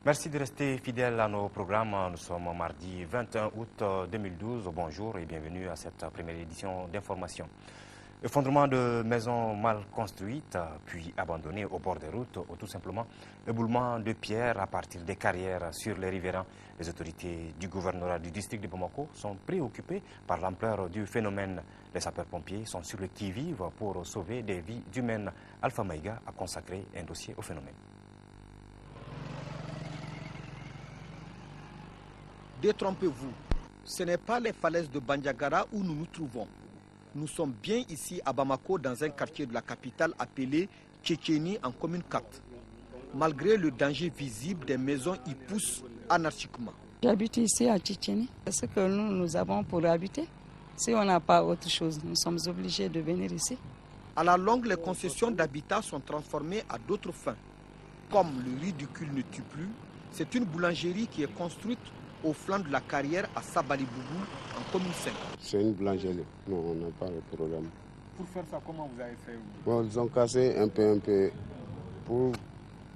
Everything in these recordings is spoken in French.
Merci de rester fidèle à nos programmes. Nous sommes mardi 21 août 2012. Bonjour et bienvenue à cette première édition d'information. Effondrement de maisons mal construites, puis abandonnées au bord des routes, ou tout simplement éboulement de pierres à partir des carrières sur les riverains. Les autorités du gouvernorat du district de Bamako sont préoccupées par l'ampleur du phénomène. Les sapeurs-pompiers sont sur le qui-vive pour sauver des vies humaines. Alpha Maïga a consacré un dossier au phénomène. Détrompez-vous, ce n'est pas les falaises de Bandiagara où nous nous trouvons. Nous sommes bien ici à Bamako, dans un quartier de la capitale appelé Tchétchénie en commune 4. Malgré le danger visible, des maisons y poussent anarchiquement. J'habite ici à Tchétchénie. C'est ce que nous avons pour habiter. Si on n'a pas autre chose, nous sommes obligés de venir ici. À la longue, les concessions d'habitat sont transformées à d'autres fins. Comme le ridicule ne tue plus, c'est une boulangerie qui est construite au flanc de la carrière à Sabaliboubou, en commune 5. C'est une boulangerie. Non, on n'a pas de programme. Pour faire ça, comment vous avez fait? Bon, ils ont cassé un peu pour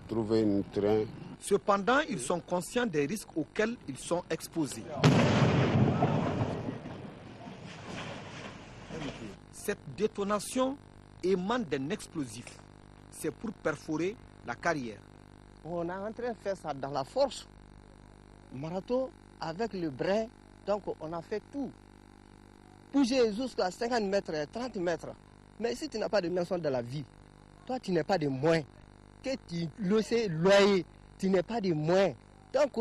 trouver un train. Cependant, ils sont conscients des risques auxquels ils sont exposés. Cette détonation émane d'un explosif. C'est pour perforer la carrière. On est en train de faire ça dans la force. Marathon avec le brin, donc on a fait tout. Bouger jusqu'à 50 mètres, 30 mètres. Mais si tu n'as pas de maison dans la vie, toi tu n'as pas de moyens. Que tu le sais, loyer, tu n'as pas de moyens. Donc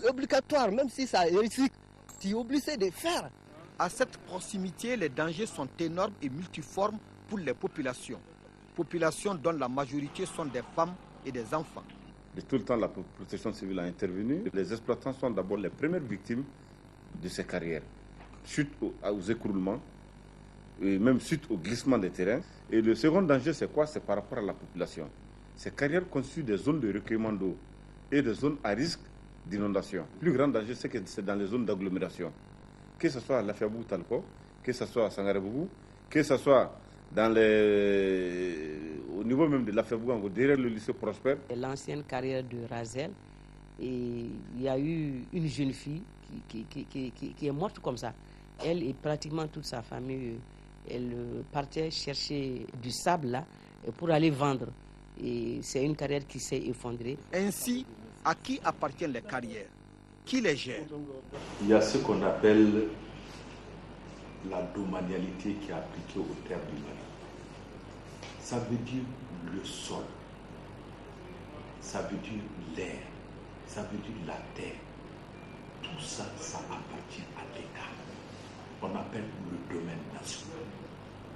obligatoire, même si ça est risque, tu es obligé de faire. À cette proximité, les dangers sont énormes et multiformes pour les populations. Populations dont la majorité sont des femmes et des enfants. Et tout le temps, la protection civile a intervenu. Les exploitants sont d'abord les premières victimes de ces carrières, suite aux écroulements, et même suite au glissement des terrains. Et le second danger, c'est quoi? C'est par rapport à la population. Ces carrières constituent des zones de recueillement d'eau et des zones à risque d'inondation. Le plus grand danger, c'est que c'est dans les zones d'agglomération. Que ce soit à Lafiabou, Talco, que ce soit à Sangarebougou, que ce soit au niveau même de Lafiabou, derrière le lycée Prosper. L'ancienne carrière de Razel, et il y a eu une jeune fille qui est morte comme ça. Elle et pratiquement toute sa famille, elle partait chercher du sable là pour aller vendre. Et c'est une carrière qui s'est effondrée. Ainsi, à qui appartiennent les carrières? Qui les gère? Il y a ce qu'on appelle la domanialité qui est appliquée aux terres du Mali. Ça veut dire le sol, ça veut dire l'air, ça veut dire la terre. Tout ça, ça appartient à l'État. On appelle le domaine national.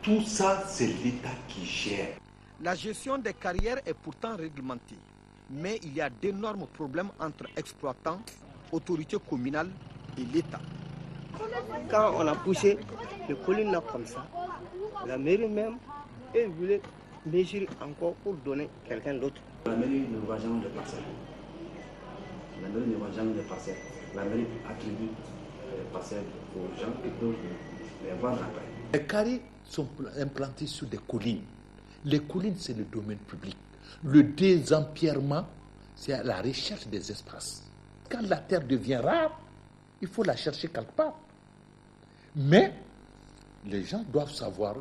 Tout ça, c'est l'État qui gère. La gestion des carrières est pourtant réglementée, mais il y a d'énormes problèmes entre exploitants, autorités communales et l'État. Quand on a poussé le collines comme ça, la mairie même, elle voulait mesurer encore pour donner quelqu'un d'autre. La mairie ne voit jamais de parcelles. La mairie ne voit jamais de parcelles. La mairie attribue les parcelles aux gens qui peuvent les vendre après. Les carrés sont implantés sur des collines. Les collines, c'est le domaine public. Le désempierrement, c'est la recherche des espaces. Quand la terre devient rare, il faut la chercher quelque part. Mais les gens doivent savoir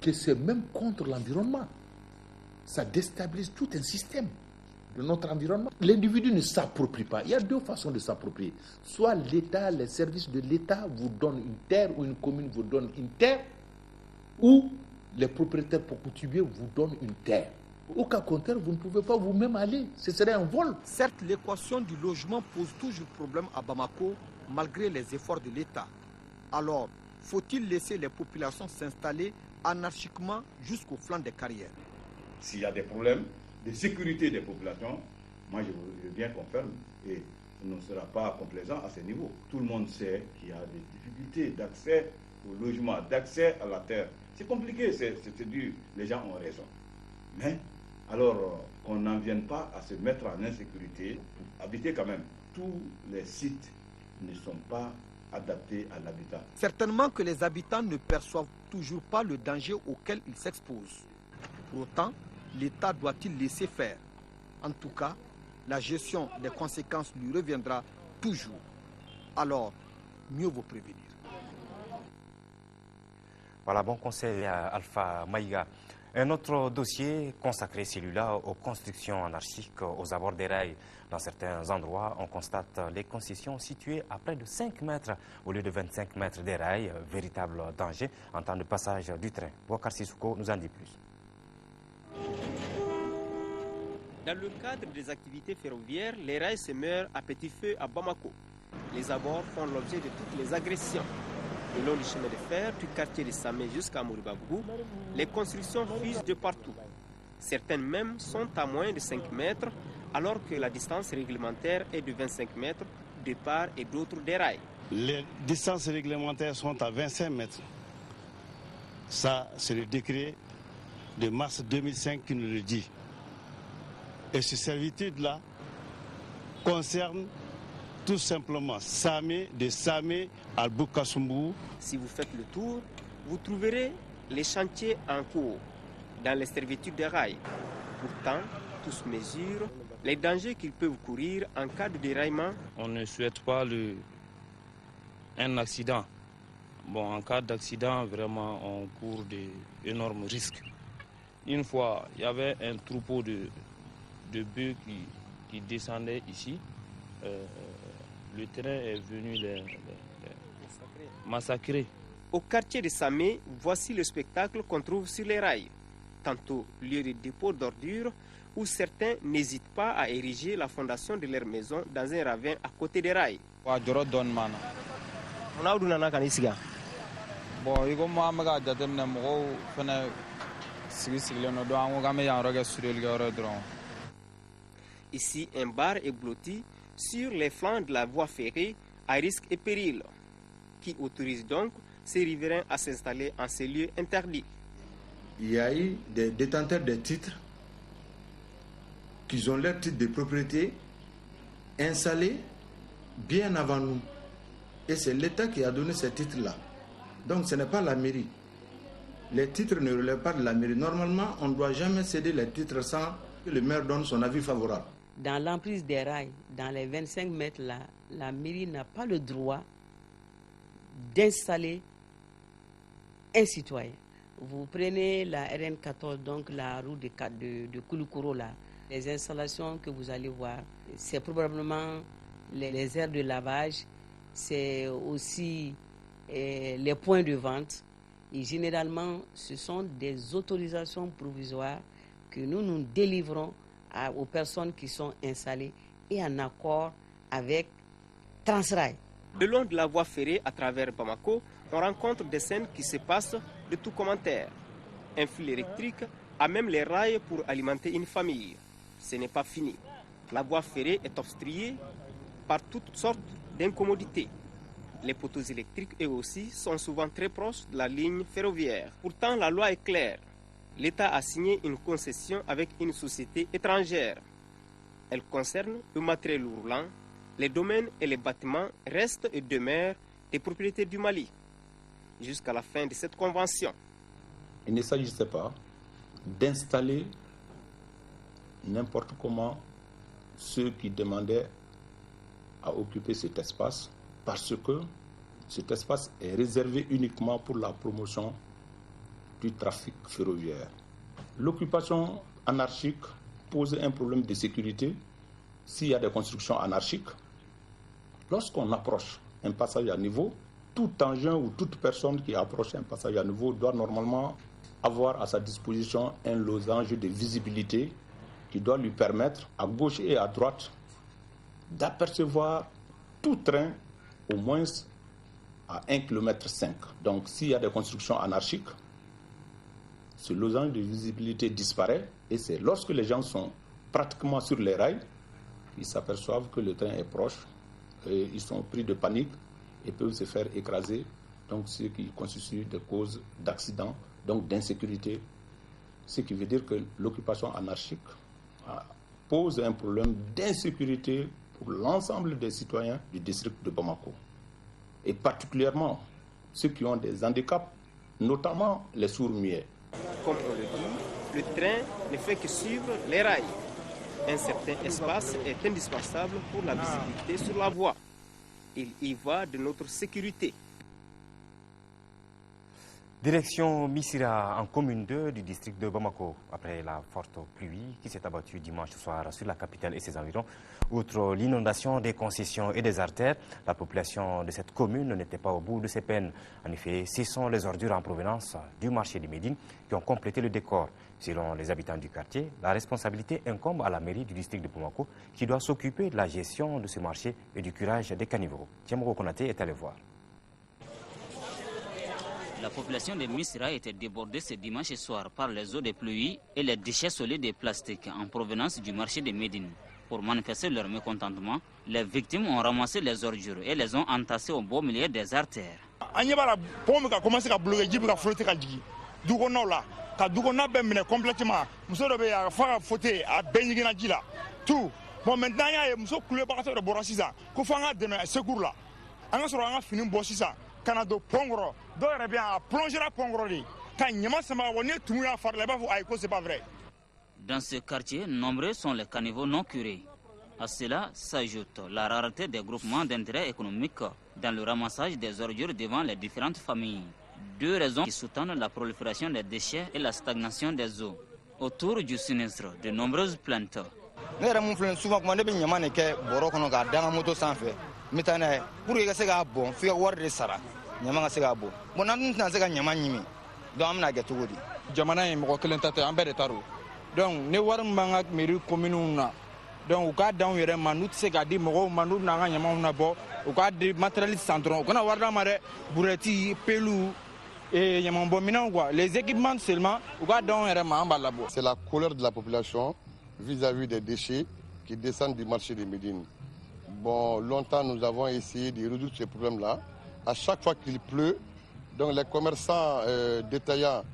que c'est même contre l'environnement. Ça déstabilise tout un système de notre environnement. L'individu ne s'approprie pas. Il y a deux façons de s'approprier. Soit l'État, les services de l'État vous donnent une terre, ou une commune vous donne une terre, ou les propriétaires coutumiers vous donnent une terre. Au cas contraire, vous ne pouvez pas vous-même aller. Ce serait un vol. Certes, l'équation du logement pose toujours problème à Bamako, malgré les efforts de l'État. Alors, faut-il laisser les populations s'installer anarchiquement jusqu'au flanc des carrières? S'il y a des problèmes de sécurité des populations, moi je veux bien qu'on ferme et on ne sera pas complaisant à ce niveau. Tout le monde sait qu'il y a des difficultés d'accès au logement, d'accès à la terre. C'est compliqué, c'est dur, les gens ont raison. Mais alors qu'on n'en vienne pas à se mettre en insécurité pour habiter quand même. Tous les sites ne sont pas adaptés à l'habitat. Certainement que les habitants ne perçoivent toujours pas le danger auquel ils s'exposent. Pour autant, l'État doit-il laisser faire? En tout cas, la gestion des conséquences lui reviendra toujours. Alors, mieux vaut prévenir. Voilà, bon conseil à Alpha Maïga. Un autre dossier consacré, celui-là, aux constructions anarchiques aux abords des rails. Dans certains endroits, on constate les concessions situées à près de 5 mètres au lieu de 25 mètres des rails. Véritable danger en temps de passage du train. Bouakar Sissoko nous en dit plus. Dans le cadre des activités ferroviaires, les rails se meurent à petit feu à Bamako. Les abords font l'objet de toutes les agressions. Le long du chemin de fer, du quartier de Samé jusqu'à Mouribabougou, les constructions fusent de partout. Certaines même sont à moins de 5 mètres, alors que la distance réglementaire est de 25 mètres de part et d'autre des rails. Les distances réglementaires sont à 25 mètres. Ça, c'est le décret de mars 2005 qui nous le dit. Et cette servitude-là concerne tout simplement Samé, de Samé à Bukasumbu. Si vous faites le tour, vous trouverez les chantiers en cours dans les servitudes des rails. Pourtant, tous mesurent les dangers qu'ils peuvent courir en cas de déraillement. On ne souhaite pas un accident. Bon, en cas d'accident, vraiment, on court d'énormes risques. Une fois, il y avait un troupeau de bœufs qui descendaient ici. Le train est venu les massacrer. Au quartier de Samé, voici le spectacle qu'on trouve sur les rails. Tantôt lieu de dépôt d'ordures, où certains n'hésitent pas à ériger la fondation de leur maison dans un ravin à côté des rails. Ici, un bar est blotti sur les flancs de la voie ferrée à risque et péril, qui autorise donc ces riverains à s'installer en ces lieux interdits. Il y a eu des détenteurs de titres qui ont leur titre de propriété installés bien avant nous. Et c'est l'État qui a donné ces titres-là. Donc ce n'est pas la mairie. Les titres ne relèvent pas de la mairie. Normalement, on ne doit jamais céder les titres sans que le maire donne son avis favorable. Dans l'emprise des rails, dans les 25 mètres là, la mairie n'a pas le droit d'installer un citoyen. Vous prenez la RN14, donc la route de Kouloukoro là, les installations que vous allez voir, c'est probablement les aires de lavage, c'est aussi les points de vente. Et généralement, ce sont des autorisations provisoires que nous délivrons aux personnes qui sont installées et en accord avec Transrail. Le long de la voie ferrée à travers Bamako, on rencontre des scènes qui se passent de tout commentaire. Un fil électrique a même les rails pour alimenter une famille. Ce n'est pas fini. La voie ferrée est obstruée par toutes sortes d'incommodités. Les poteaux électriques, eux aussi, sont souvent très proches de la ligne ferroviaire. Pourtant, la loi est claire. L'État a signé une concession avec une société étrangère. Elle concerne le matériel roulant. Les domaines et les bâtiments restent et demeurent des propriétés du Mali jusqu'à la fin de cette convention. Il ne s'agissait pas d'installer n'importe comment ceux qui demandaient à occuper cet espace parce que cet espace est réservé uniquement pour la promotion du trafic ferroviaire. L'occupation anarchique pose un problème de sécurité s'il y a des constructions anarchiques. Lorsqu'on approche un passage à niveau, tout engin ou toute personne qui approche un passage à niveau doit normalement avoir à sa disposition un losange de visibilité qui doit lui permettre à gauche et à droite d'apercevoir tout train au moins à 1,5 km. Donc s'il y a des constructions anarchiques, ce losange de visibilité disparaît et c'est lorsque les gens sont pratiquement sur les rails qu'ils s'aperçoivent que le train est proche et ils sont pris de panique et peuvent se faire écraser, donc ce qui constitue des causes d'accidents, donc d'insécurité, ce qui veut dire que l'occupation anarchique pose un problème d'insécurité pour l'ensemble des citoyens du district de Bamako. et particulièrement ceux qui ont des handicaps, notamment les sourds-muets. Comme on le dit, le train ne fait que suivre les rails. Un certain espace est indispensable pour la visibilité sur la voie. Il y va de notre sécurité. Direction Missira, en commune 2 du district de Bamako. Après la forte pluie qui s'est abattue dimanche soir sur la capitale et ses environs, outre l'inondation des concessions et des artères, la population de cette commune n'était pas au bout de ses peines. En effet, ce sont les ordures en provenance du marché de Médine qui ont complété le décor. Selon les habitants du quartier, la responsabilité incombe à la mairie du district de Bamako qui doit s'occuper de la gestion de ce marché et du curage des caniveaux. Tiamoro Konaté est allé voir. La population de Missira était débordée ce dimanche soir par les eaux de pluie et les déchets solides et plastiques en provenance du marché de Médine. Pour manifester leur mécontentement, les victimes ont ramassé les ordures et les ont entassées au beau milieu des artères. Bon, maintenant, il y a un peu de bourrage. Il faut un secours là. On a fini de bosser ça. Canado Pongro, d'autres bien plonger à Pongro. Quand il y a c'est pas vrai. Dans ce quartier, nombreux sont les caniveaux non curés. À cela s'ajoute la rareté des groupements d'intérêt économique dans le ramassage des ordures devant les différentes familles. Deux raisons qui sous-tendent la prolifération des déchets et la stagnation des eaux. Autour du sinistre, de nombreuses plaintes. Souvent, mitane pour que se ga bon fi war de sara nyama se ga bon bon nan tan se ga nyama nyimi do amna ga tugudi jamana e mo kelen tate ambere taro donc ne war mbanga mairie commune na donc u ka daw yere manu se ga di mo manu na ga nyama na bo u ka di matériel centron ko na war da mare bureti pelu et nyama bon minan quoi les équipements seulement u ka daw yere ma ambala bo. C'est la colère de la population vis-à-vis des déchets qui descendent du marché de Médine. Bon, longtemps nous avons essayé de résoudre ce problème-là. À chaque fois qu'il pleut, donc les commerçants détaillants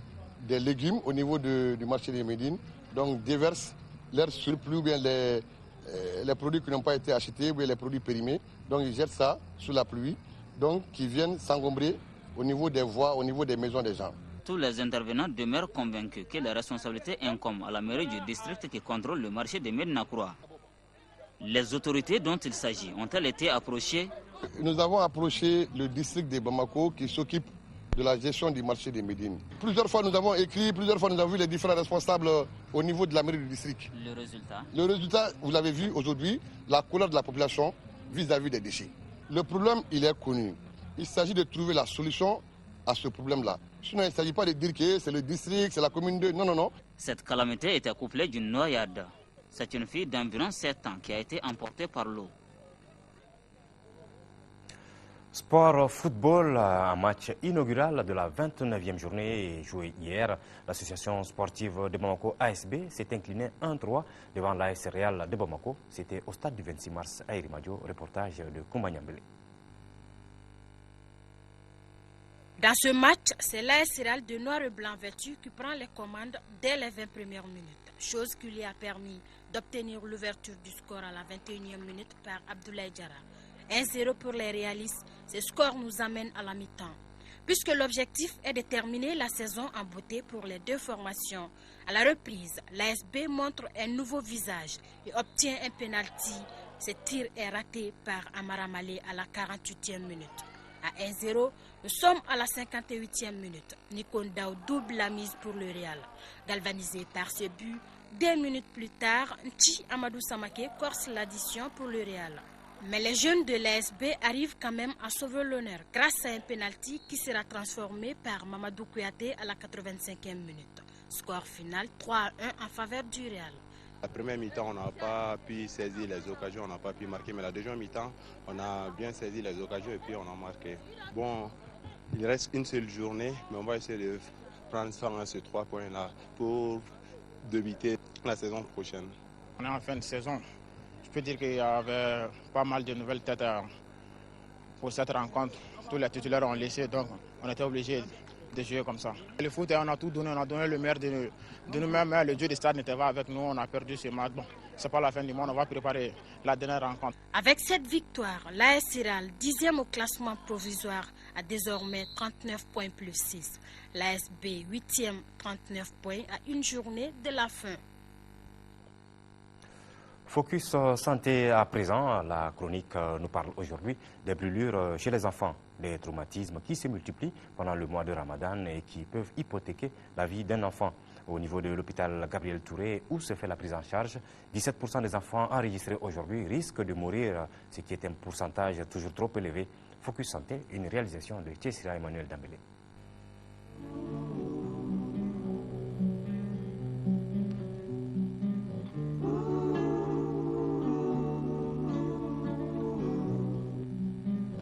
des légumes au niveau du marché de Médine donc déversent leur surplus ou bien les produits qui n'ont pas été achetés ou bien les produits périmés. Donc ils jettent ça sous la pluie, donc qui viennent s'engombrer au niveau des voies, au niveau des maisons des gens. Tous les intervenants demeurent convaincus que les responsabilités incombent à la mairie du district qui contrôle le marché de Médina-Croix. Les autorités dont il s'agit ont-elles été approchées? Nous avons approché le district de Bamako qui s'occupe de la gestion du marché de Médine. Plusieurs fois nous avons écrit, plusieurs fois nous avons vu les différents responsables au niveau de la mairie du district. Le résultat? Le résultat, vous l'avez vu aujourd'hui, la colère de la population vis-à-vis des déchets. Le problème, il est connu. Il s'agit de trouver la solution à ce problème-là. Sinon, il ne s'agit pas de dire que c'est le district, c'est la commune 2. Non, non, non. Cette calamité était couplée d'une noyade. C'est une fille d'environ 7 ans qui a été emportée par l'eau. Sport football, un match inaugural de la 29e journée joué hier. L'association sportive de Bamako ASB s'est inclinée 1-3 devant l'AS Real de Bamako. C'était au stade du 26 mars à Irimadio, reportage de Koumba Nyambele. Dans ce match, c'est l'AS Real de noir et blanc vêtu qui prend les commandes dès les 20 premières minutes, chose qui lui a permis d'obtenir l'ouverture du score à la 21e minute par Abdoulaye Diarra. 1-0 pour les réalistes, ce score nous amène à la mi-temps. Puisque l'objectif est de terminer la saison en beauté pour les deux formations. À la reprise, l'ASB montre un nouveau visage et obtient un pénalty. Ce tir est raté par Amara Malé à la 48e minute. À 1-0, nous sommes à la 58e minute. Nikon Daou double la mise pour le Real. Galvanisé par ce but, 2 minutes plus tard, Nti Amadou Samake corse l'addition pour le Real. Mais les jeunes de l'ASB arrivent quand même à sauver l'honneur grâce à un pénalty qui sera transformé par Mamadou Kouyaté à la 85e minute. Score final 3-1 en faveur du Real. La première mi-temps, on n'a pas pu saisir les occasions, on n'a pas pu marquer. Mais la deuxième mi-temps, on a bien saisi les occasions et puis on a marqué. Bon, il reste une seule journée, mais on va essayer de prendre ces 3 points-là pour débuter la saison prochaine. On est en fin de saison. Je peux dire qu'il y avait pas mal de nouvelles têtes pour cette rencontre. Tous les titulaires ont laissé, donc on était obligé de jouer comme ça. Le foot, on a tout donné, on a donné le meilleur de nous-mêmes, mais le jeu de stade n'était pas avec nous, on a perdu ce match. Bon, c'est pas la fin du monde, on va préparer la dernière rencontre. Avec cette victoire, l'AS Siral, 10e au classement provisoire, a désormais 39 points plus 6. L'ASB, 8e, 39 points à une journée de la fin. Focus santé à présent, la chronique nous parle aujourd'hui des brûlures chez les enfants, des traumatismes qui se multiplient pendant le mois de Ramadan et qui peuvent hypothéquer la vie d'un enfant. Au niveau de l'hôpital Gabriel Touré, où se fait la prise en charge, 17% des enfants enregistrés aujourd'hui risquent de mourir, ce qui est un pourcentage toujours trop élevé. Focus santé, une réalisation de Tchessira Emmanuel Dambélé.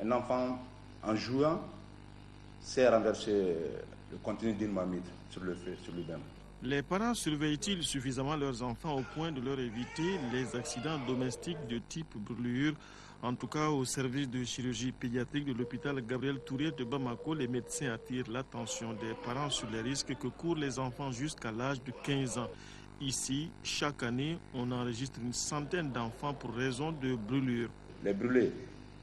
Un enfant, en jouant, sait renverser le contenu d'une marmite sur le feu, sur lui-même. Les parents surveillent-ils suffisamment leurs enfants au point de leur éviter les accidents domestiques de type brûlure? En tout cas, au service de chirurgie pédiatrique de l'hôpital Gabriel Touré de Bamako, les médecins attirent l'attention des parents sur les risques que courent les enfants jusqu'à l'âge de 15 ans. Ici, chaque année, on enregistre une centaine d'enfants pour raison de brûlure. Les brûlés,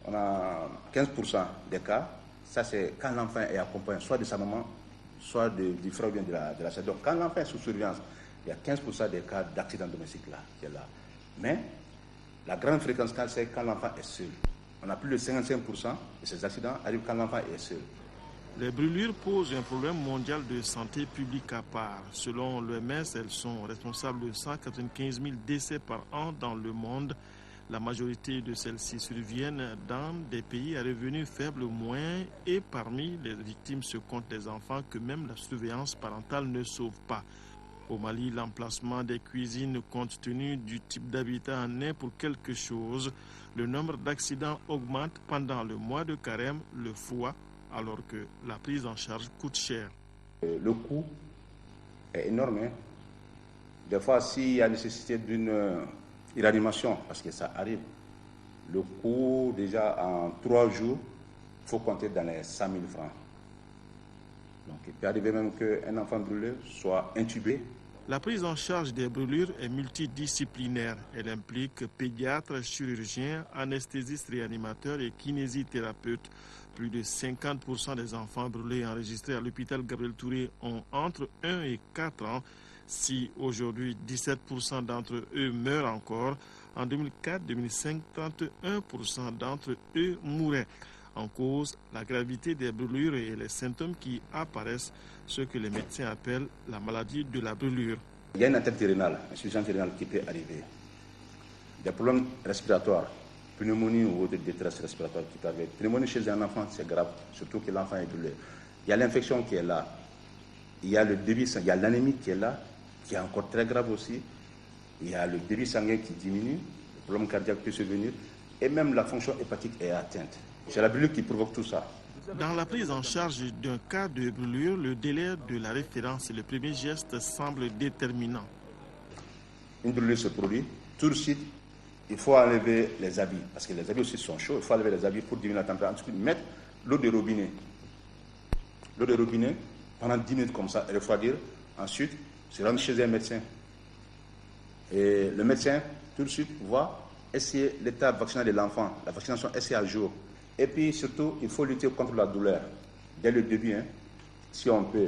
on a 15% des cas. Ça, c'est quand l'enfant est accompagné soit de sa maman, soit du frère ou bien de la sœur. Donc, quand l'enfant est sous surveillance, il y a 15% des cas d'accident domestique là, qui est là. Mais la grande fréquence, c'est quand l'enfant est seul. On a plus de 55% et ces accidents arrivent quand l'enfant est seul. Les brûlures posent un problème mondial de santé publique à part. Selon l'OMS, elles sont responsables de 195 000 décès par an dans le monde. La majorité de celles-ci surviennent dans des pays à revenus faibles ou moins et parmi les victimes se comptent les enfants que même la surveillance parentale ne sauve pas. Au Mali, l'emplacement des cuisines compte tenu du type d'habitat en est pour quelque chose. Le nombre d'accidents augmente pendant le mois de carême, le froid, alors que la prise en charge coûte cher. Le coût est énorme. Des fois, s'il y a nécessité d'une irradiation, parce que ça arrive, le coût déjà en 3 jours, il faut compter dans les 100 000 francs. Donc il peut arriver même qu'un enfant brûlé soit intubé. La prise en charge des brûlures est multidisciplinaire. Elle implique pédiatres, chirurgiens, anesthésistes, réanimateurs et kinésithérapeutes. Plus de 50% des enfants brûlés enregistrés à l'hôpital Gabriel Touré ont entre 1 et 4 ans. Si aujourd'hui 17% d'entre eux meurent encore, en 2004-2005, 31% d'entre eux mouraient. En cause, la gravité des brûlures et les symptômes qui apparaissent, ce que les médecins appellent la maladie de la brûlure. Il y a une atteinte rénale, une insuffisance rénale qui peut arriver. Des problèmes respiratoires, pneumonie ou autre détresse respiratoire qui peut arriver. Pneumonie chez un enfant, c'est grave, surtout que l'enfant est brûlé. Il y a l'infection qui est là. Il y a le débit, il y a l'anémie qui est là, qui est encore très grave aussi. Il y a le débit sanguin qui diminue, le problème cardiaque peut survenir, et même la fonction hépatique est atteinte. C'est la brûlure qui provoque tout ça. Dans la prise en charge d'un cas de brûlure, le délai de la référence et le premier geste semblent déterminants. Une brûlure se produit, tout de suite, il faut enlever les habits, parce que les habits aussi sont chauds, il faut enlever les habits pour diminuer la température, ensuite mettre l'eau de robinet. L'eau de robinet, pendant 10 minutes comme ça, et refroidir, ensuite, se rendre chez un médecin. Et le médecin, tout de suite, va essayer l'état vaccinal de l'enfant, la vaccination est à jour. Et puis surtout, il faut lutter contre la douleur. Dès le début, si on peut,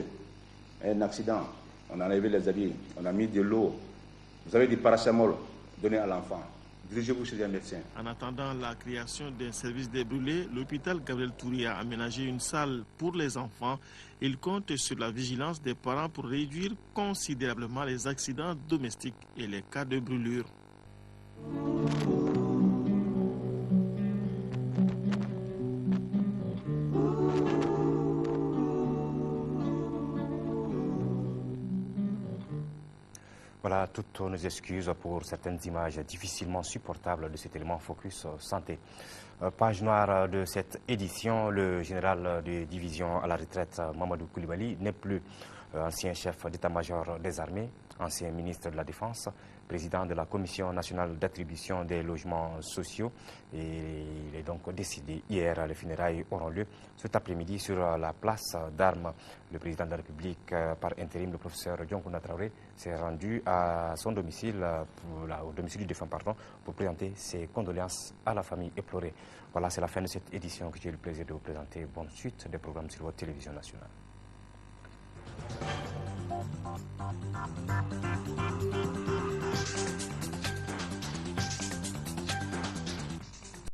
un accident, on a enlevé les habits, on a mis de l'eau, vous avez du paracétamol donné à l'enfant. Dirigez-vous chez un médecin. En attendant la création d'un service des brûlés, l'hôpital Gabriel Touré a aménagé une salle pour les enfants. Il compte sur la vigilance des parents pour réduire considérablement les accidents domestiques et les cas de brûlure. Voilà toutes nos excuses pour certaines images difficilement supportables de cet élément Focus Santé. Page noire de cette édition, le général de division à la retraite Mamadou Koulibaly n'est plus ancien chef d'état-major des armées, ancien ministre de la Défense, président de la Commission nationale d'attribution des logements sociaux. Et il est donc décidé hier, les funérailles auront lieu cet après-midi sur la place d'Armes. Le président de la République, par intérim, le professeur Dioncounda Traoré, s'est rendu à à son domicile, au domicile du défunt, pour présenter ses condoléances à la famille éplorée. Voilà, c'est la fin de cette édition que j'ai eu le plaisir de vous présenter. Bonne suite des programmes sur votre télévision nationale.